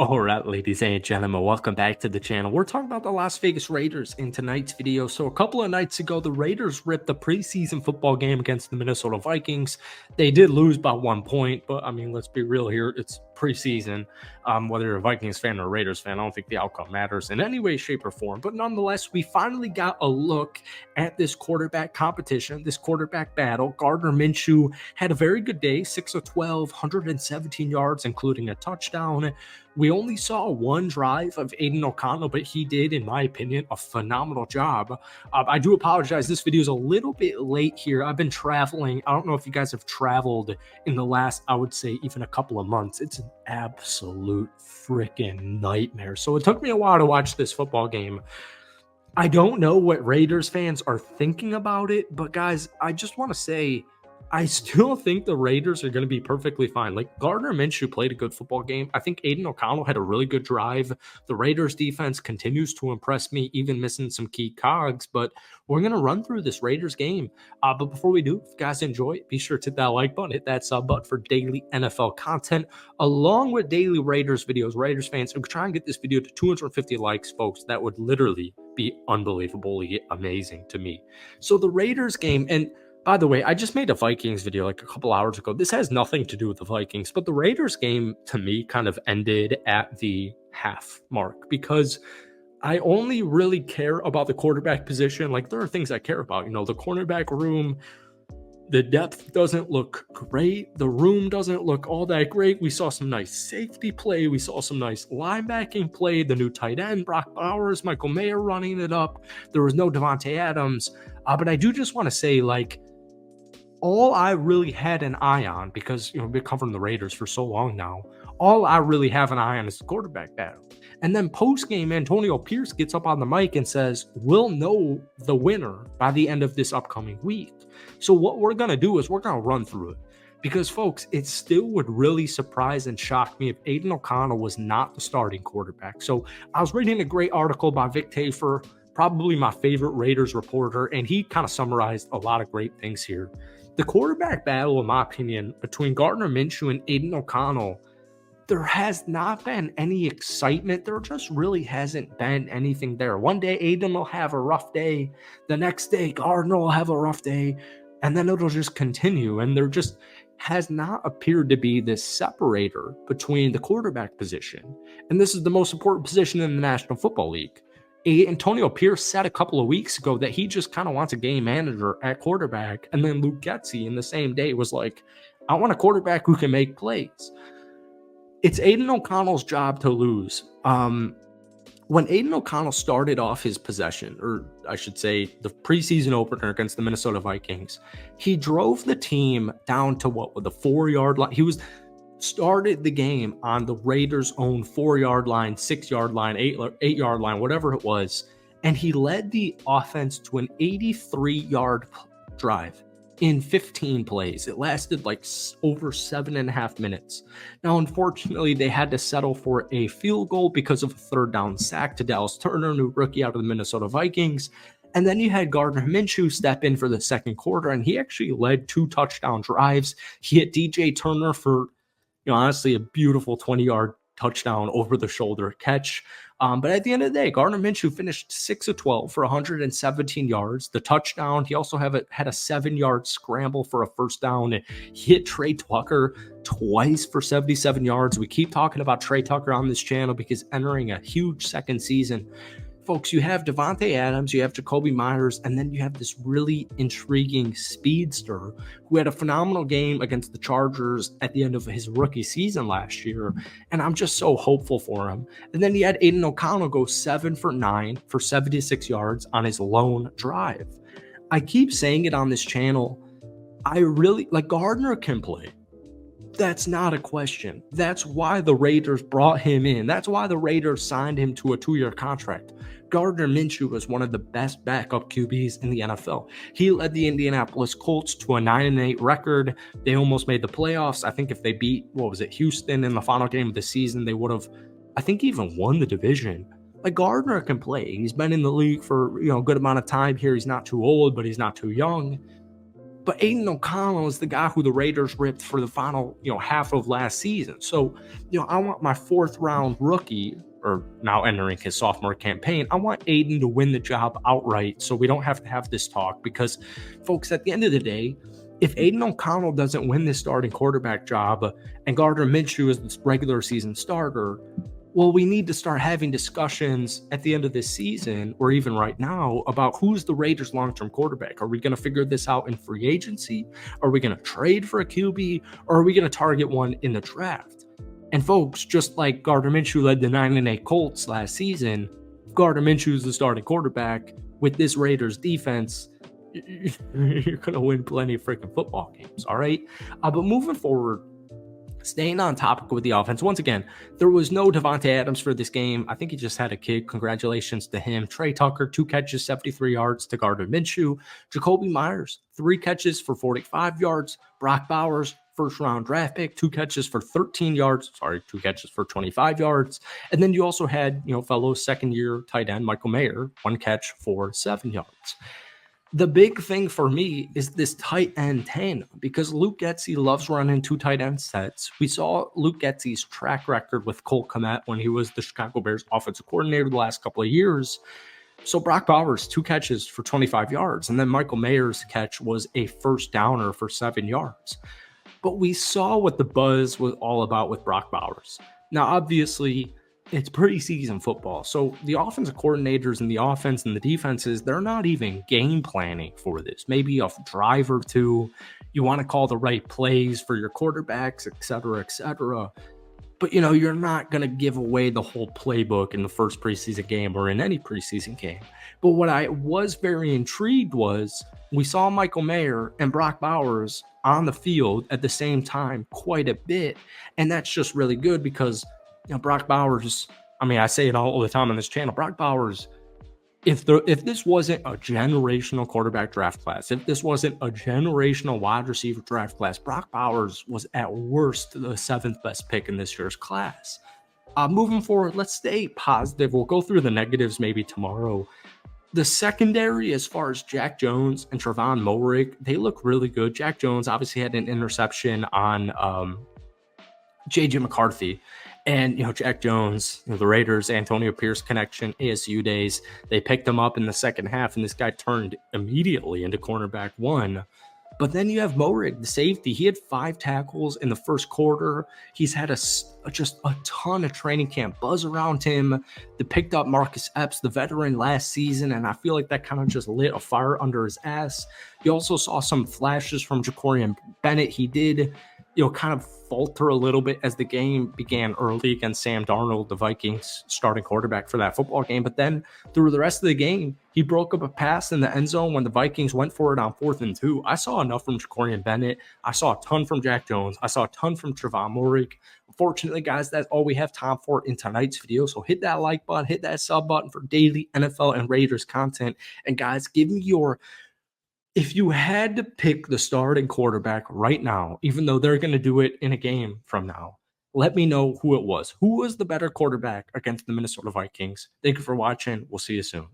All right, ladies and gentlemen, welcome back to the channel. We're talking about the Las Vegas Raiders in tonight's video. So a couple of nights ago, the Raiders ripped the preseason football game against the Minnesota Vikings. They did lose by 1 point, but I mean, let's be real here. It's preseason. Whether you're a Vikings fan or a Raiders fan, I don't think the outcome matters in any way, shape, or form. But nonetheless, we finally got a look at this quarterback competition, this quarterback battle. Gardner Minshew had a very good day, 6 of 12, 117 yards, including a touchdown. We only saw one drive of Aiden O'Connell, but he did, in my opinion, a phenomenal job. I do apologize. This video is a little bit late here. I've been traveling. I don't know if you guys have traveled in the last, I would say, even a couple of months. It's an absolute freaking nightmare. So it took me a while to watch this football game. I don't know what Raiders fans are thinking about it, but guys, I just want to say, I still think the Raiders are going to be perfectly fine. Like, Gardner Minshew played a good football game. I think Aiden O'Connell had a really good drive. The Raiders defense continues to impress me, even missing some key cogs. But we're going to run through this Raiders game. But before we do, if you guys enjoy it, be sure to hit that like button, hit that sub button for daily NFL content, along with daily Raiders videos. Raiders fans, if we try and get this video to 250 likes, folks, that would literally be unbelievably amazing to me. So the Raiders game, and by the way, I just made a Vikings video like a couple hours ago. This has nothing to do with the Vikings, but the Raiders game to me kind of ended at the half mark because I only really care about the quarterback position. Like, there are things I care about, the cornerback room. The depth doesn't look great. The room doesn't look all that great. We saw some nice safety play. We saw some nice linebacking play. The new tight end, Brock Bowers, Michael Mayer running it up. There was no Devontae Adams. But I do just want to say, like, all I really had an eye on, because we've been covering the Raiders for so long now, all I really have an eye on is the quarterback battle. And then post-game, Antonio Pierce gets up on the mic and says, we'll know the winner by the end of this upcoming week. So what we're going to do is we're going to run through it. Because, folks, it still would really surprise and shock me if Aiden O'Connell was not the starting quarterback. So I was reading a great article by Vic Tafur, probably my favorite Raiders reporter, and he kind of summarized a lot of great things here. The quarterback battle, in my opinion, between Gardner Minshew and Aiden O'Connell, there has not been any excitement. There just really hasn't been anything there. One day, Aiden will have a rough day. The next day, Gardner will have a rough day. And then it'll just continue. And there just has not appeared to be this separator between the quarterback position. And this is the most important position in the National Football League. Antonio Pierce said a couple of weeks ago that he just kind of wants a game manager at quarterback. And then Luke Getsy in the same day was like, I want a quarterback who can make plays. It's Aiden O'Connell's job to lose. When Aiden O'Connell started off his possession, or I should say the preseason opener against the Minnesota Vikings, he drove the team down to the 4-yard line. He started the game on the Raiders' own 4-yard line, 6-yard line, 8-yard line, whatever it was. And he led the offense to an 83-yard drive in 15 plays. It lasted like over 7.5 minutes. Now, unfortunately, they had to settle for a field goal because of a third down sack to Dallas Turner, new rookie out of the Minnesota Vikings. And then you had Gardner Minshew step in for the second quarter, and he actually led 2 touchdown drives. He hit DJ Turner for honestly, a beautiful 20-yard touchdown over the shoulder catch. But at the end of the day, Gardner Minshew finished 6 of 12 for 117 yards. The touchdown, he also had a 7-yard scramble for a first down. He hit Trey Tucker twice for 77 yards. We keep talking about Trey Tucker on this channel because entering a huge second season. Folks, you have Devontae Adams, you have Jacoby Myers, and then you have this really intriguing speedster who had a phenomenal game against the Chargers at the end of his rookie season last year, and I'm just so hopeful for him. And then you had Aiden O'Connell go 7 for 9 for 76 yards on his lone drive. I keep saying it on this channel. I really, Gardner can play. That's not a question. That's why the Raiders brought him in. That's why the Raiders signed him to a 2-year contract. Gardner Minshew was one of the best backup QBs in the NFL. He led the Indianapolis Colts to a 9-8 record. They almost made the playoffs. I think if they beat, Houston in the final game of the season, they would have, I think, even won the division. Gardner can play. He's been in the league for, a good amount of time here. He's not too old, but he's not too young. But Aiden O'Connell is the guy who the Raiders ripped for the final, half of last season. So, I want my fourth round rookie, or now entering his sophomore campaign, I want Aiden to win the job outright so we don't have to have this talk. Because, folks, at the end of the day, if Aiden O'Connell doesn't win this starting quarterback job and Gardner Minshew is the regular season starter, well, we need to start having discussions at the end of this season, or even right now, about who's the Raiders' long-term quarterback. Are we going to figure this out in free agency? Are we going to trade for a QB? Or are we going to target one in the draft? And folks, just like Gardner Minshew led the 9-8 Colts last season, Gardner Minshew is the starting quarterback with this Raiders defense. You're going to win plenty of freaking football games, all right? But moving forward, staying on topic with the offense, once again, there was no Devontae Adams for this game. I think he just had a kid. Congratulations to him. Trey Tucker, 2 catches, 73 yards to Gardner Minshew. Jacoby Myers, 3 catches for 45 yards. Brock Bowers, first-round draft pick, 2 catches for 13 yards. 2 catches for 25 yards. And then you also had, fellow second-year tight end Michael Mayer, 1 catch for 7 yards. The big thing for me is this tight end tandem, because Luke Getsy loves running 2 tight end sets. We saw Luke Getsy's track record with Cole Kmet when he was the Chicago Bears offensive coordinator the last couple of years. So Brock Bowers, 2 catches for 25 yards, and then Michael Mayer's catch was a first downer for 7 yards. But we saw what the buzz was all about with Brock Bowers. Now, obviously, it's preseason football. So the offensive coordinators and the offense and the defenses, they're not even game planning for this. Maybe a drive or two. You want to call the right plays for your quarterbacks, et cetera, et cetera. But, you're not going to give away the whole playbook in the first preseason game or in any preseason game. But what I was very intrigued was we saw Michael Mayer and Brock Bowers on the field at the same time quite a bit. And that's just really good because Brock Bowers, I say it all the time on this channel, Brock Bowers, if this wasn't a generational quarterback draft class, if this wasn't a generational wide receiver draft class, Brock Bowers was at worst the 7th best pick in this year's class. Moving forward, let's stay positive. We'll go through the negatives maybe tomorrow. The secondary, as far as Jack Jones and Trevon Moehrig, they look really good. Jack Jones obviously had an interception on J.J. McCarthy. And, Jack Jones, the Raiders, Antonio Pierce connection, ASU days, they picked him up in the second half, and this guy turned immediately into cornerback 1. But then you have Moehrig, the safety. He had 5 tackles in the first quarter. He's had just a ton of training camp buzz around him. They picked up Marcus Epps, the veteran, last season, and I feel like that kind of just lit a fire under his ass. You also saw some flashes from Jacorian Bennett. He did, kind of falter a little bit as the game began early against Sam Darnold, the Vikings starting quarterback for that football game. But then through the rest of the game, he broke up a pass in the end zone when the Vikings went for it on 4th and 2. I saw enough from Jacorian Bennett. I saw a ton from Jack Jones. I saw a ton from Trevon Moehrig. Unfortunately, guys, that's all we have time for in tonight's video. So hit that like button, hit that sub button for daily NFL and Raiders content. And guys, give me if you had to pick the starting quarterback right now, even though they're going to do it in a game from now, let me know who it was. Who was the better quarterback against the Minnesota Vikings? Thank you for watching. We'll see you soon.